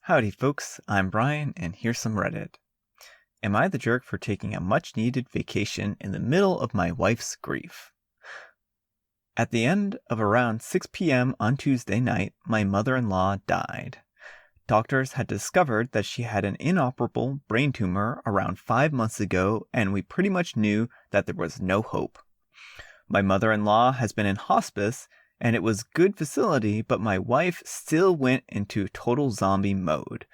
Howdy folks, I'm Brian and here's some Reddit. Am I the jerk for taking a much needed vacation in the middle of my wife's grief? At the end of around 6 p.m. on Tuesday night, my mother-in-law died. Doctors had discovered that she had an inoperable brain tumor around 5 months ago, and we pretty much knew that there was no hope. My mother-in-law has been in hospice, and it was good facility, but my wife still went into total zombie mode.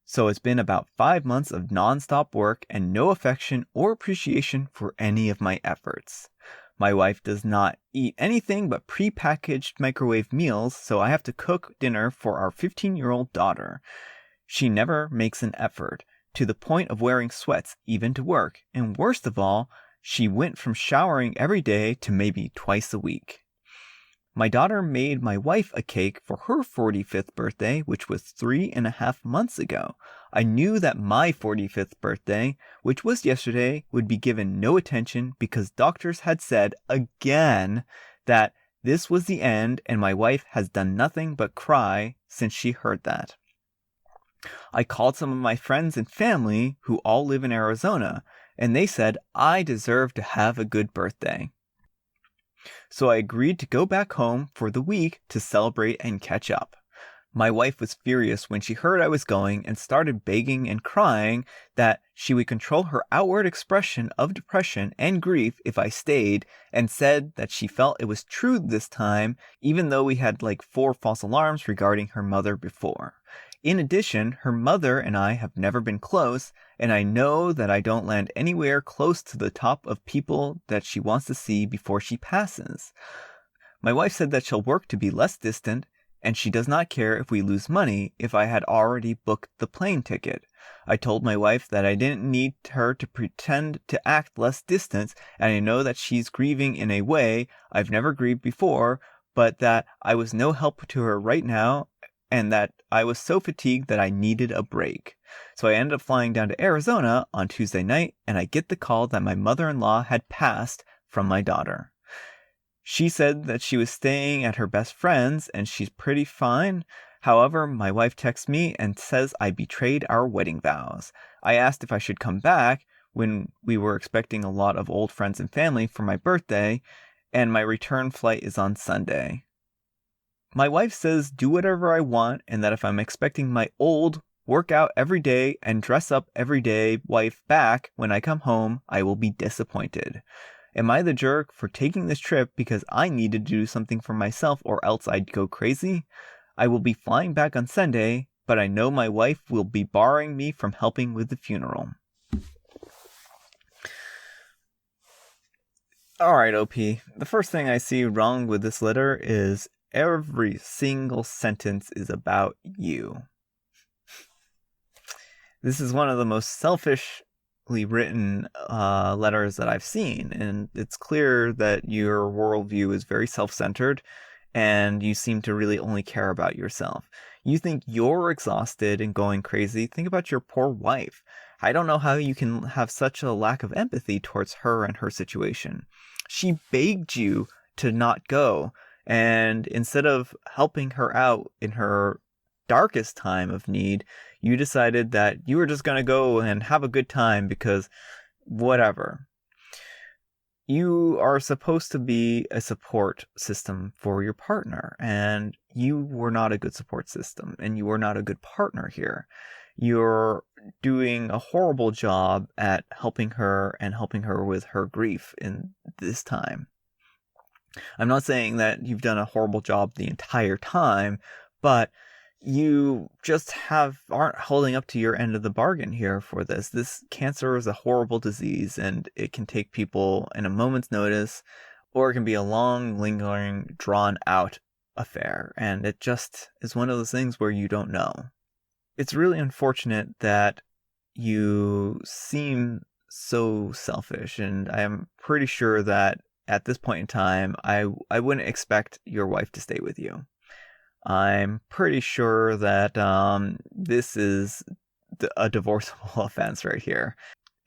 So it's been about 5 months of non-stop work and no affection or appreciation for any of my efforts. My wife does not eat anything but pre-packaged microwave meals, so I have to cook dinner for our 15-year-old daughter. She never makes an effort, to the point of wearing sweats even to work, and worst of all, she went from showering every day to maybe twice a week. My daughter made my wife a cake for her 45th birthday, which was 3.5 months ago. I knew that my 45th birthday, which was yesterday, would be given no attention because doctors had said again that this was the end, and my wife has done nothing but cry since she heard that. I called some of my friends and family who all live in Arizona, and they said I deserve to have a good birthday. So I agreed to go back home for the week to celebrate and catch up. My wife was furious when she heard I was going and started begging and crying that she would control her outward expression of depression and grief if I stayed, and said that she felt it was true this time, even though we had like 4 false alarms regarding her mother before. In addition, her mother and I have never been close, and I know that I don't land anywhere close to the top of people that she wants to see before she passes. My wife said that she'll work to be less distant, and she does not care if we lose money if I had already booked the plane ticket. I told my wife that I didn't need her to pretend to act less distant, and I know that she's grieving in a way I've never grieved before, but that I was no help to her right now, and that I was so fatigued that I needed a break. So I ended up flying down to Arizona on Tuesday night, and I get the call that my mother-in-law had passed from my daughter. She said that she was staying at her best friend's, and she's pretty fine. However, my wife texts me and says I betrayed our wedding vows. I asked if I should come back when we were expecting a lot of old friends and family for my birthday, and my return flight is on Sunday. My wife says do whatever I want, and that if I'm expecting my old work out every day and dress up every day wife back when I come home, I will be disappointed. Am I the jerk for taking this trip because I needed to do something for myself or else I'd go crazy? I will be flying back on Sunday, but I know my wife will be barring me from helping with the funeral. Alright, OP. The first thing I see wrong with this letter is every single sentence is about you. This is one of the most selfishly written letters that I've seen, and it's clear that your worldview is very self-centered, and you seem to really only care about yourself. You think you're exhausted and going crazy. Think about your poor wife. I don't know how you can have such a lack of empathy towards her and her situation. She begged you to not go, and instead of helping her out in her darkest time of need, you decided that you were just going to go and have a good time because whatever. You are supposed to be a support system for your partner, and you were not a good support system, and you were not a good partner here. You're doing a horrible job at helping her and helping her with her grief in this time. I'm not saying that you've done a horrible job the entire time, but you just aren't holding up to your end of the bargain here for this. This cancer is a horrible disease, and it can take people in a moment's notice, or it can be a long, lingering, drawn-out affair, and it just is one of those things where you don't know. It's really unfortunate that you seem so selfish, and I am pretty sure that at this point in time, I wouldn't expect your wife to stay with you. I'm pretty sure that this is a divorceable offense right here.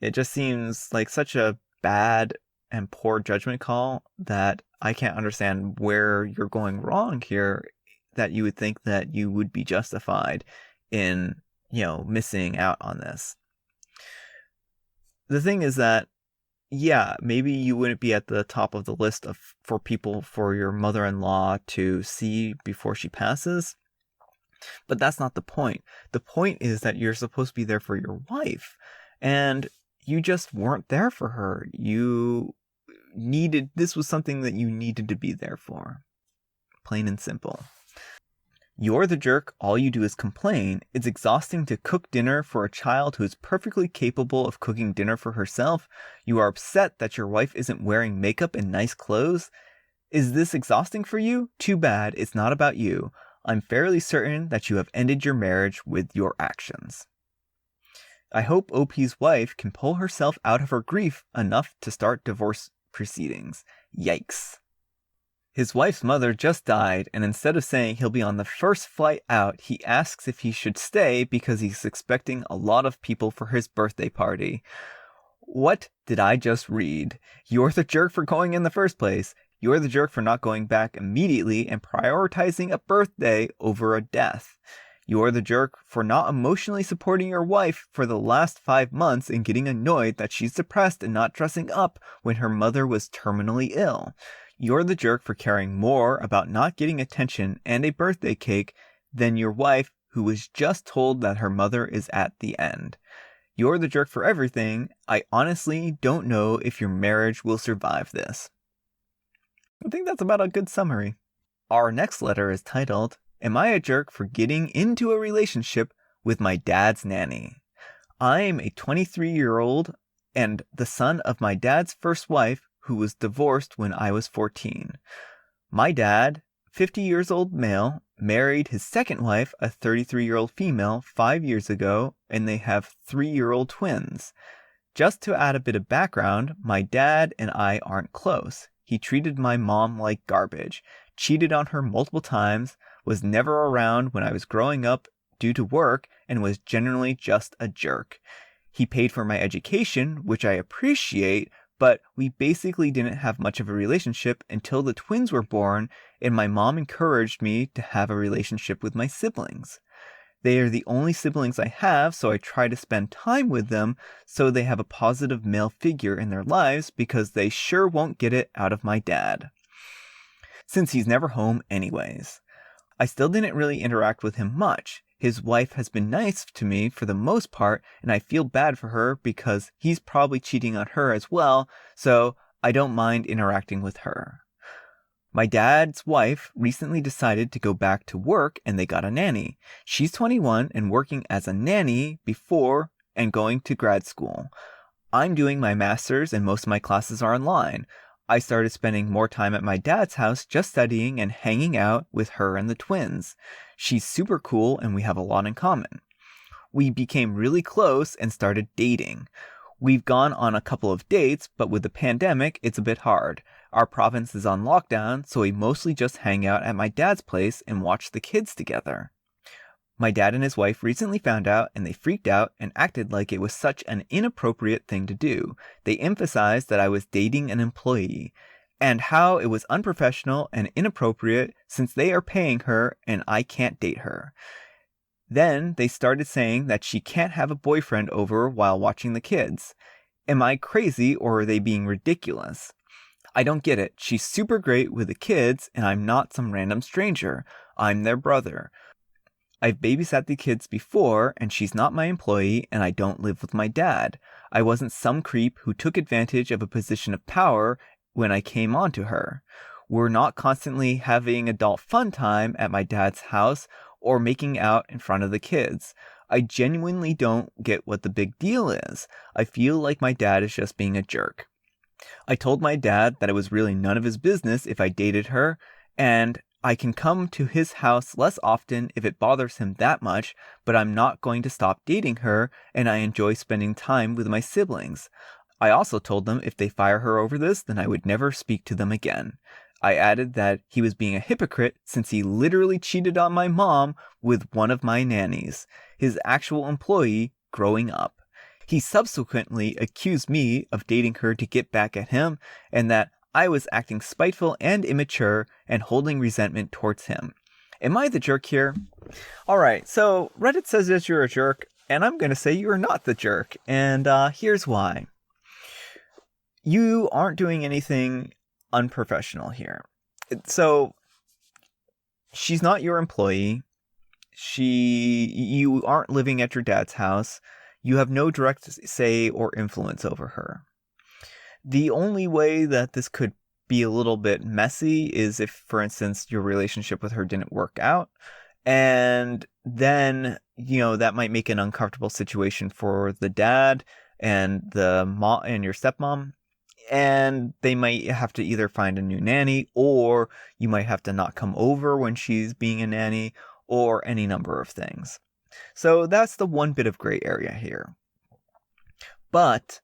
It just seems like such a bad and poor judgment call that I can't understand where you're going wrong here, that you would think that you would be justified in, missing out on this. The thing is that, yeah, maybe you wouldn't be at the top of the list for your mother-in-law to see before she passes, but that's not the point. The point is that you're supposed to be there for your wife, and you just weren't there for her. This was something that you needed to be there for. Plain and simple. You're the jerk, all you do is complain. It's exhausting to cook dinner for a child who is perfectly capable of cooking dinner for herself. You are upset that your wife isn't wearing makeup and nice clothes. Is this exhausting for you? Too bad, it's not about you. I'm fairly certain that you have ended your marriage with your actions. I hope OP's wife can pull herself out of her grief enough to start divorce proceedings. Yikes. His wife's mother just died, and instead of saying he'll be on the first flight out, he asks if he should stay because he's expecting a lot of people for his birthday party. What did I just read? You're the jerk for going in the first place. You're the jerk for not going back immediately and prioritizing a birthday over a death. You're the jerk for not emotionally supporting your wife for the last 5 months and getting annoyed that she's depressed and not dressing up when her mother was terminally ill. You're the jerk for caring more about not getting attention and a birthday cake than your wife who was just told that her mother is at the end. You're the jerk for everything. I honestly don't know if your marriage will survive this. I think that's about a good summary. Our next letter is titled, Am I a Jerk for Getting into a Relationship with My Dad's Nanny? I'm a 23-year-old and the son of my dad's first wife who was divorced when I was 14. My dad, 50 years old male, married his second wife, a 33-year-old female, 5 years ago, and they have 3-year-old twins. Just to add a bit of background, my dad and I aren't close. He treated my mom like garbage, cheated on her multiple times, was never around when I was growing up due to work, and was generally just a jerk. He paid for my education, which I appreciate, but we basically didn't have much of a relationship until the twins were born, and my mom encouraged me to have a relationship with my siblings. They are the only siblings I have, so I try to spend time with them so they have a positive male figure in their lives because they sure won't get it out of my dad, since he's never home anyways. I still didn't really interact with him much. His wife has been nice to me for the most part, and I feel bad for her because he's probably cheating on her as well, so I don't mind interacting with her. My dad's wife recently decided to go back to work and they got a nanny. She's 21 and working as a nanny before and going to grad school. I'm doing my master's and most of my classes are online. I started spending more time at my dad's house just studying and hanging out with her and the twins. She's super cool and we have a lot in common. We became really close and started dating. We've gone on a couple of dates, but with the pandemic, it's a bit hard. Our province is on lockdown, so we mostly just hang out at my dad's place and watch the kids together. My dad and his wife recently found out and they freaked out and acted like it was such an inappropriate thing to do. They emphasized that I was dating an employee and how it was unprofessional and inappropriate since they are paying her and I can't date her. Then they started saying that she can't have a boyfriend over while watching the kids. Am I crazy or are they being ridiculous? I don't get it. She's super great with the kids and I'm not some random stranger. I'm their brother. I've babysat the kids before and she's not my employee and I don't live with my dad. I wasn't some creep who took advantage of a position of power when I came on to her. We're not constantly having adult fun time at my dad's house or making out in front of the kids. I genuinely don't get what the big deal is. I feel like my dad is just being a jerk. I told my dad that it was really none of his business if I dated her, and I can come to his house less often if it bothers him that much, but I'm not going to stop dating her, and I enjoy spending time with my siblings. I also told them if they fire her over this, then I would never speak to them again. I added that he was being a hypocrite since he literally cheated on my mom with one of my nannies, his actual employee, growing up. He subsequently accused me of dating her to get back at him and that I was acting spiteful and immature and holding resentment towards him. Am I the jerk here? All right, so Reddit says that you're a jerk, and I'm going to say you're not the jerk. And here's why. You aren't doing anything unprofessional here. So she's not your employee. You aren't living at your dad's house. You have no direct say or influence over her. The only way that this could be a little bit messy is if, for instance, your relationship with her didn't work out. And then, that might make an uncomfortable situation for the dad and the mom and your stepmom. And they might have to either find a new nanny, or you might have to not come over when she's being a nanny, or any number of things. So that's the one bit of gray area here. But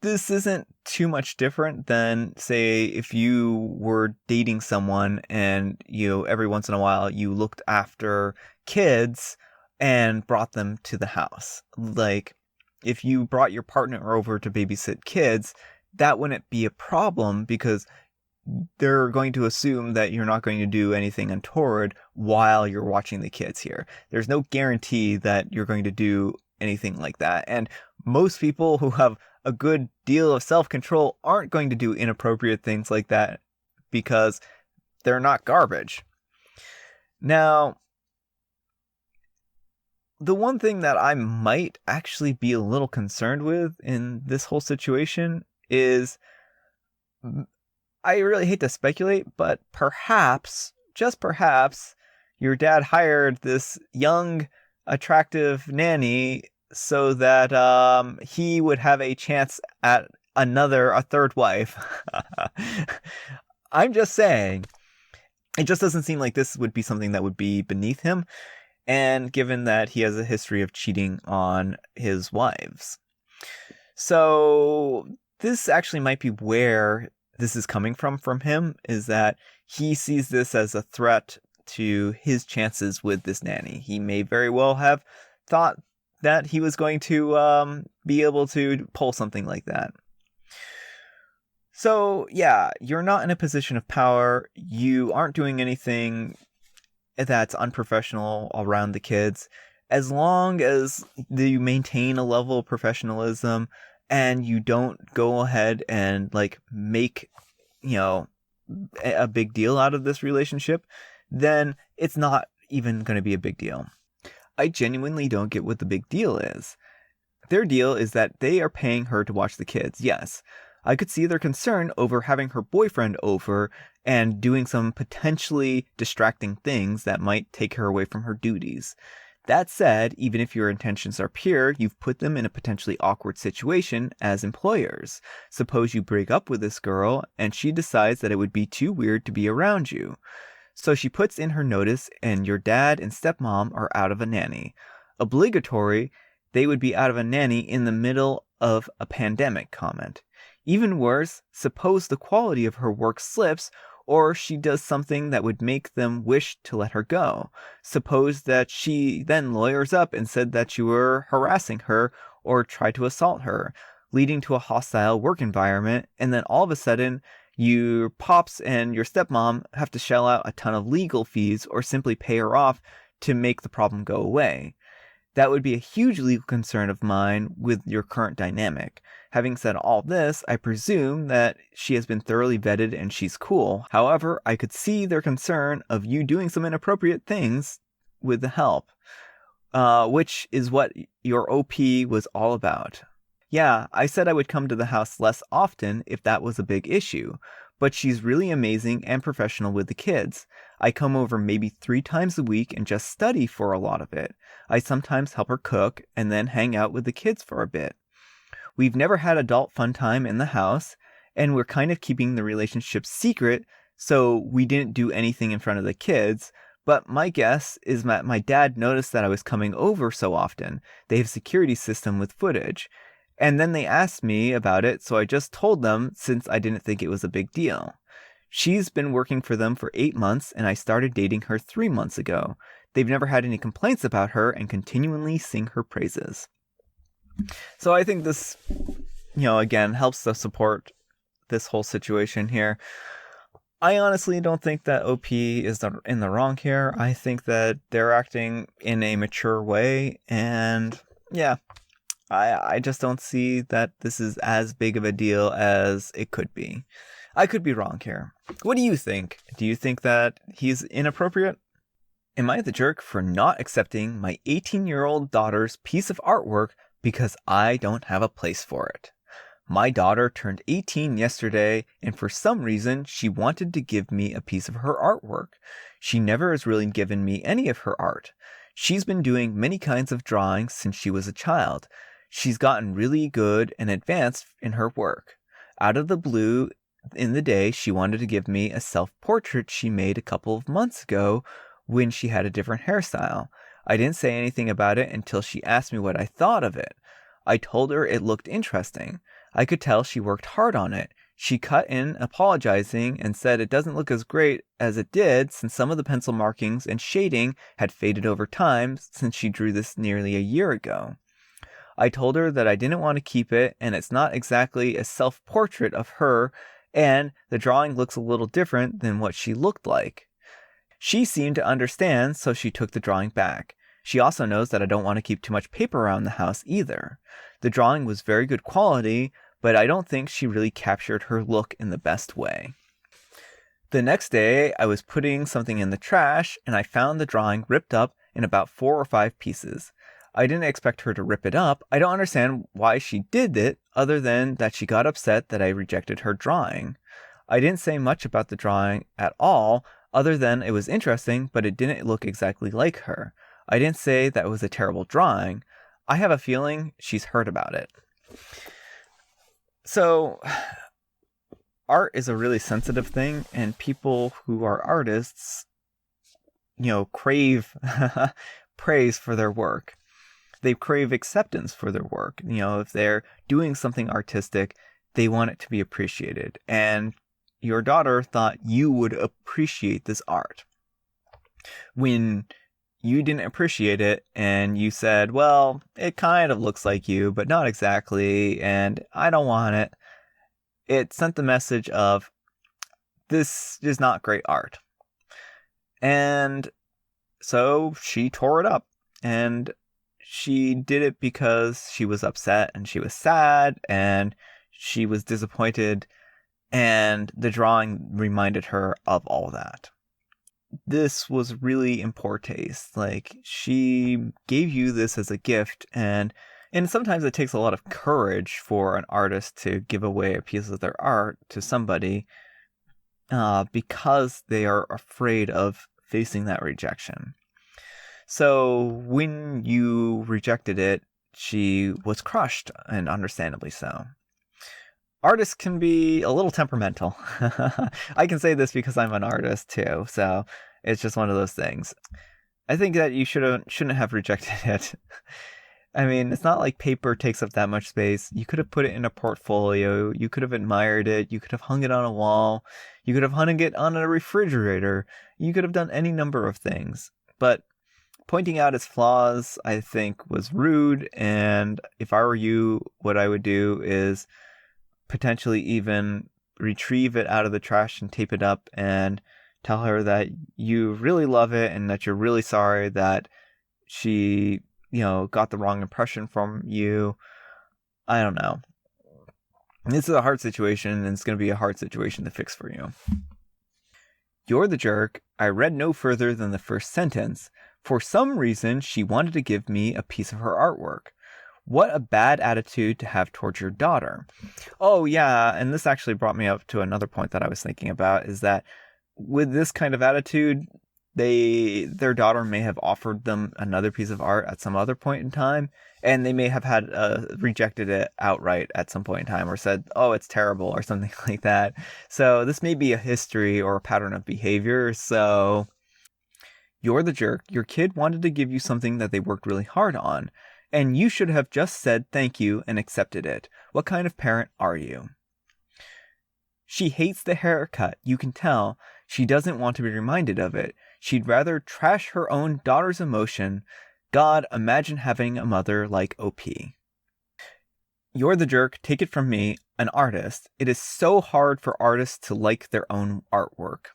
this isn't too much different than, say, if you were dating someone and, every once in a while you looked after kids and brought them to the house. Like, if you brought your partner over to babysit kids, that wouldn't be a problem because they're going to assume that you're not going to do anything untoward while you're watching the kids here. There's no guarantee that you're going to do anything like that. And most people who have a good deal of self-control aren't going to do inappropriate things like that because they're not garbage. Now, the one thing that I might actually be a little concerned with in this whole situation is, I really hate to speculate, but perhaps, just perhaps, your dad hired this young, attractive nanny so that he would have a chance at a third wife. I'm just saying, it just doesn't seem like this would be something that would be beneath him, and given that he has a history of cheating on his wives. So this actually might be where this is coming from him, is that he sees this as a threat to his chances with this nanny. He may very well have thought that he was going to be able to pull something like that. So yeah, you're not in a position of power. You aren't doing anything that's unprofessional around the kids. As long as you maintain a level of professionalism and you don't go ahead and make, a big deal out of this relationship, then it's not even going to be a big deal. I genuinely don't get what the big deal is. Their deal is that they are paying her to watch the kids, yes. I could see their concern over having her boyfriend over and doing some potentially distracting things that might take her away from her duties. That said, even if your intentions are pure, you've put them in a potentially awkward situation as employers. Suppose you break up with this girl and she decides that it would be too weird to be around you. So she puts in her notice and your dad and stepmom are out of a nanny. Obligatory, they would be out of a nanny in the middle of a pandemic comment. Even worse, suppose the quality of her work slips, or she does something that would make them wish to let her go. Suppose that she then lawyers up and said that you were harassing her or tried to assault her, leading to a hostile work environment, and then all of a sudden, your pops and your stepmom have to shell out a ton of legal fees or simply pay her off to make the problem go away. That would be a huge legal concern of mine with your current dynamic. Having said all this, I presume that she has been thoroughly vetted and she's cool. However, I could see their concern of you doing some inappropriate things with the help, which is what your OP was all about. Yeah, I said I would come to the house less often if that was a big issue, but she's really amazing and professional with the kids. I come over maybe 3 times a week and just study for a lot of it. I sometimes help her cook and then hang out with the kids for a bit. We've never had adult fun time in the house, and we're kind of keeping the relationship secret, so we didn't do anything in front of the kids. But my guess is that my dad noticed that I was coming over so often. They have a security system with footage. And then they asked me about it, so I just told them since I didn't think it was a big deal. She's been working for them for 8 months, and I started dating her 3 months ago. They've never had any complaints about her and continually sing her praises. So I think this, again, helps to support this whole situation here. I honestly don't think that OP is in the wrong here. I think that they're acting in a mature way, and yeah, I just don't see that this is as big of a deal as it could be. I could be wrong here. What do you think? Do you think that he's inappropriate? Am I the jerk for not accepting my 18-year-old daughter's piece of artwork because I don't have a place for it? My daughter turned 18 yesterday, and for some reason, she wanted to give me a piece of her artwork. She never has really given me any of her art. She's been doing many kinds of drawing since she was a child. She's gotten really good and advanced in her work. Out of the blue, in the day, she wanted to give me a self-portrait she made a couple of months ago when she had a different hairstyle. I didn't say anything about it until she asked me what I thought of it. I told her it looked interesting. I could tell she worked hard on it. She cut in apologizing and said it doesn't look as great as it did since some of the pencil markings and shading had faded over time since she drew this nearly a year ago. I told her that I didn't want to keep it and it's not exactly a self-portrait of her and the drawing looks a little different than what she looked like. She seemed to understand, so she took the drawing back. She also knows that I don't want to keep too much paper around the house either. The drawing was very good quality, but I don't think she really captured her look in the best way. The next day, I was putting something in the trash, and I found the drawing ripped up in about 4 or 5 pieces. I didn't expect her to rip it up. I don't understand why she did it, other than that she got upset that I rejected her drawing. I didn't say much about the drawing at all, other than it was interesting, but it didn't look exactly like her. I didn't say that it was a terrible drawing. I have a feeling she's heard about it. So, art is a really sensitive thing, and people who are artists, crave praise for their work. They crave acceptance for their work. If they're doing something artistic, they want it to be appreciated. And your daughter thought you would appreciate this art. When you didn't appreciate it and you said, well, it kind of looks like you, but not exactly, and I don't want it. It sent the message of, this is not great art. And so she tore it up. And she did it because she was upset and she was sad and she was disappointed. And the drawing reminded her of all that. This was really in poor taste. Like, she gave you this as a gift, and sometimes it takes a lot of courage for an artist to give away a piece of their art to somebody because they are afraid of facing that rejection. So when you rejected it, she was crushed, and understandably so. Artists can be a little temperamental. I can say this because I'm an artist too, so it's just one of those things. I think that you shouldn't have rejected it. I mean, it's not like paper takes up that much space. You could have put it in a portfolio. You could have admired it. You could have hung it on a wall. You could have hung it on a refrigerator. You could have done any number of things. But pointing out its flaws, I think, was rude. And if I were you, what I would do is potentially even retrieve it out of the trash and tape it up and tell her that you really love it and that you're really sorry that she, got the wrong impression from you. I don't know. This is a hard situation, and it's going to be a hard situation to fix for you. You're the jerk. I read no further than the first sentence. For some reason, she wanted to give me a piece of her artwork. What a bad attitude to have towards your daughter. Oh, yeah, and this actually brought me up to another point that I was thinking about, is that with this kind of attitude, their daughter may have offered them another piece of art at some other point in time, and they may have had rejected it outright at some point in time, or said, oh, it's terrible, or something like that. So this may be a history or a pattern of behavior. So you're the jerk. Your kid wanted to give you something that they worked really hard on, and you should have just said thank you and accepted it. What kind of parent are you? She hates the haircut, you can tell. She doesn't want to be reminded of it. She'd rather trash her own daughter's emotion. God, imagine having a mother like OP. You're the jerk, take it from me, an artist. It is so hard for artists to like their own artwork.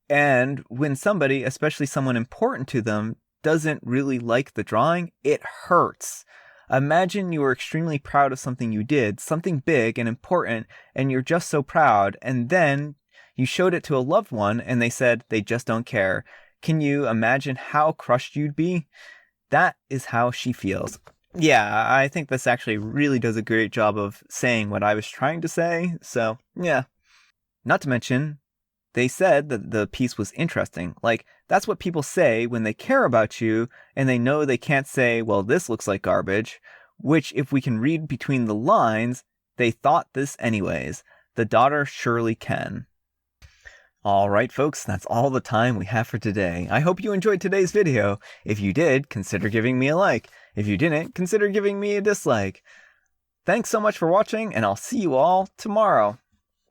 And when somebody, especially someone important to them, doesn't really like the drawing, it hurts. Imagine you were extremely proud of something you did, something big and important, and you're just so proud, and then you showed it to a loved one and they said they just don't care. Can you imagine how crushed you'd be? That is how she feels. Yeah, I think this actually really does a great job of saying what I was trying to say, so yeah. Not to mention, they said that the piece was interesting. Like, that's what people say when they care about you and they know they can't say, well, this looks like garbage, which if we can read between the lines, they thought this anyways. The daughter surely can. All right, folks, that's all the time we have for today. I hope you enjoyed today's video. If you did, consider giving me a like. If you didn't, consider giving me a dislike. Thanks so much for watching, and I'll see you all tomorrow.